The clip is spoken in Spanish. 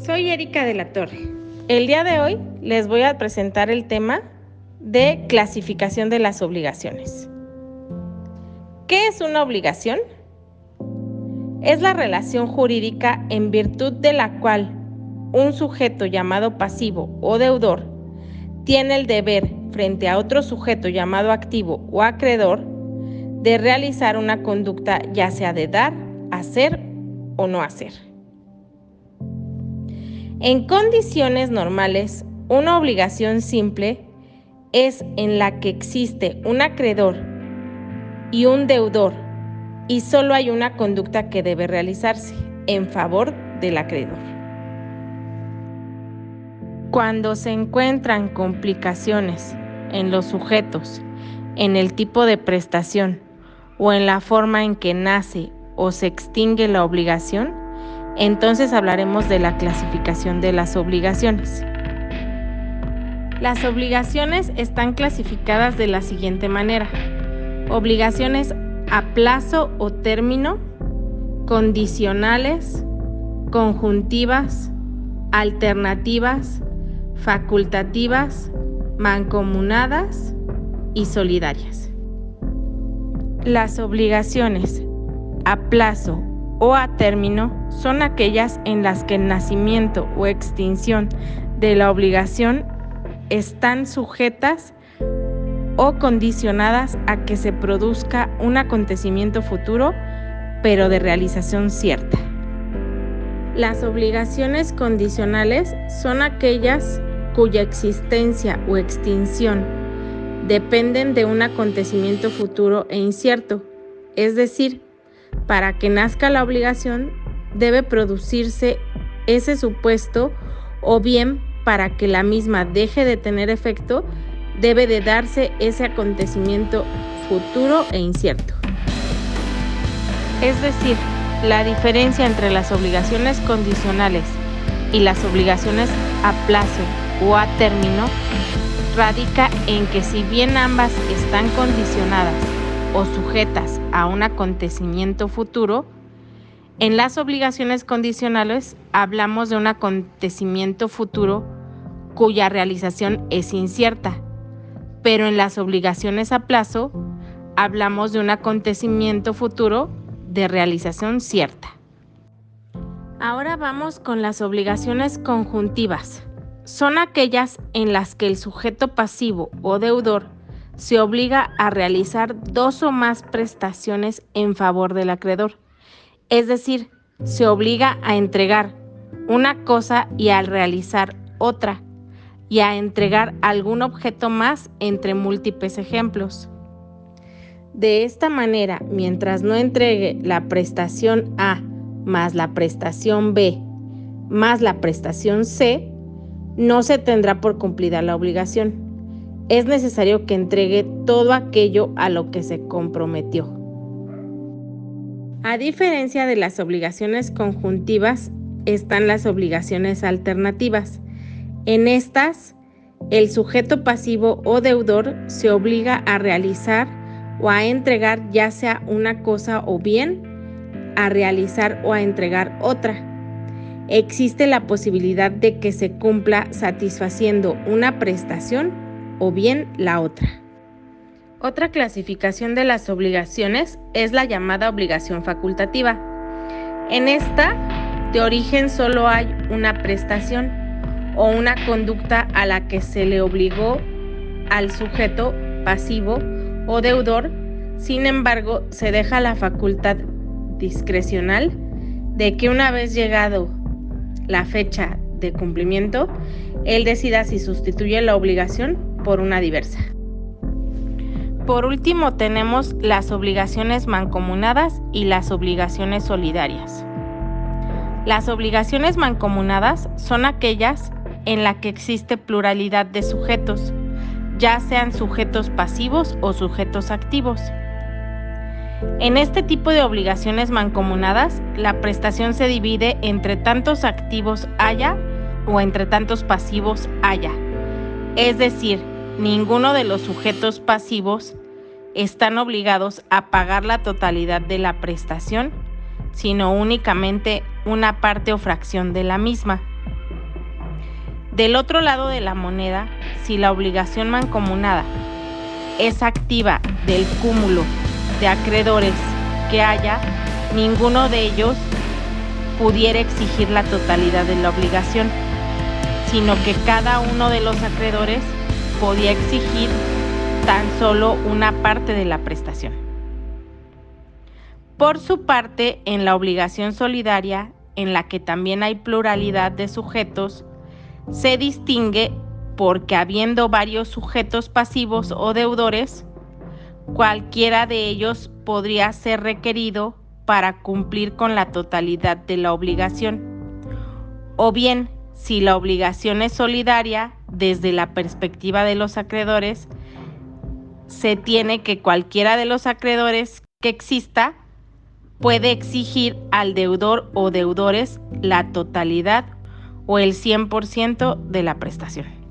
Soy Erika de la Torre. El día de hoy les voy a presentar el tema de clasificación de las obligaciones. ¿Qué es una obligación? Es la relación jurídica en virtud de la cual un sujeto llamado pasivo o deudor tiene el deber frente a otro sujeto llamado activo o acreedor de realizar una conducta, ya sea de dar, hacer o no hacer. En condiciones normales, una obligación simple es en la que existe un acreedor y un deudor y solo hay una conducta que debe realizarse en favor del acreedor. Cuando se encuentran complicaciones en los sujetos, en el tipo de prestación o en la forma en que nace o se extingue la obligación, entonces hablaremos de la clasificación de las obligaciones. Las obligaciones están clasificadas de la siguiente manera: obligaciones a plazo o término, condicionales, conjuntivas, alternativas, facultativas, mancomunadas y solidarias. Las obligaciones a plazo o a término son aquellas en las que el nacimiento o extinción de la obligación están sujetas o condicionadas a que se produzca un acontecimiento futuro, pero de realización cierta. Las obligaciones condicionales son aquellas cuya existencia o extinción dependen de un acontecimiento futuro e incierto, es decir, para que nazca la obligación debe producirse ese supuesto, o bien para que la misma deje de tener efecto debe de darse ese acontecimiento futuro e incierto. Es decir, la diferencia entre las obligaciones condicionales y las obligaciones a plazo o a término radica en que si bien ambas están condicionadas o sujetas a un acontecimiento futuro, en las obligaciones condicionales hablamos de un acontecimiento futuro cuya realización es incierta, pero en las obligaciones a plazo hablamos de un acontecimiento futuro de realización cierta. Ahora vamos con las obligaciones conjuntivas. Son aquellas en las que el sujeto pasivo o deudor se obliga a realizar dos o más prestaciones en favor del acreedor. Es decir, se obliga a entregar una cosa y a realizar otra, y a entregar algún objeto más entre múltiples ejemplos. De esta manera, mientras no entregue la prestación A más la prestación B más la prestación C, no se tendrá por cumplida la obligación. Es necesario que entregue todo aquello a lo que se comprometió. A diferencia de las obligaciones conjuntivas, están las obligaciones alternativas. En estas, el sujeto pasivo o deudor se obliga a realizar o a entregar ya sea una cosa o bien a realizar o a entregar otra. Existe la posibilidad de que se cumpla satisfaciendo una prestación o bien la otra. Otra clasificación de las obligaciones es la llamada obligación facultativa. En esta, de origen solo hay una prestación o una conducta a la que se le obligó al sujeto pasivo o deudor. Sin embargo, se deja la facultad discrecional de que una vez llegado la fecha de cumplimiento, él decida si sustituye la obligación por una diversa. Por último, tenemos las obligaciones mancomunadas y las obligaciones solidarias. Las obligaciones mancomunadas son aquellas en las que existe pluralidad de sujetos, ya sean sujetos pasivos o sujetos activos. En este tipo de obligaciones mancomunadas, la prestación se divide entre tantos activos haya o entre tantos pasivos haya. Es decir, ninguno de los sujetos pasivos están obligados a pagar la totalidad de la prestación, sino únicamente una parte o fracción de la misma. Del otro lado de la moneda, si la obligación mancomunada es activa del cúmulo de acreedores que haya, ninguno de ellos pudiera exigir la totalidad de la obligación, sino que cada uno de los acreedores podía exigir tan solo una parte de la prestación. Por su parte, en la obligación solidaria, en la que también hay pluralidad de sujetos, se distingue porque habiendo varios sujetos pasivos o deudores, cualquiera de ellos podría ser requerido para cumplir con la totalidad de la obligación. O bien, si la obligación es solidaria, desde la perspectiva de los acreedores, se tiene que cualquiera de los acreedores que exista puede exigir al deudor o deudores la totalidad o el 100% de la prestación.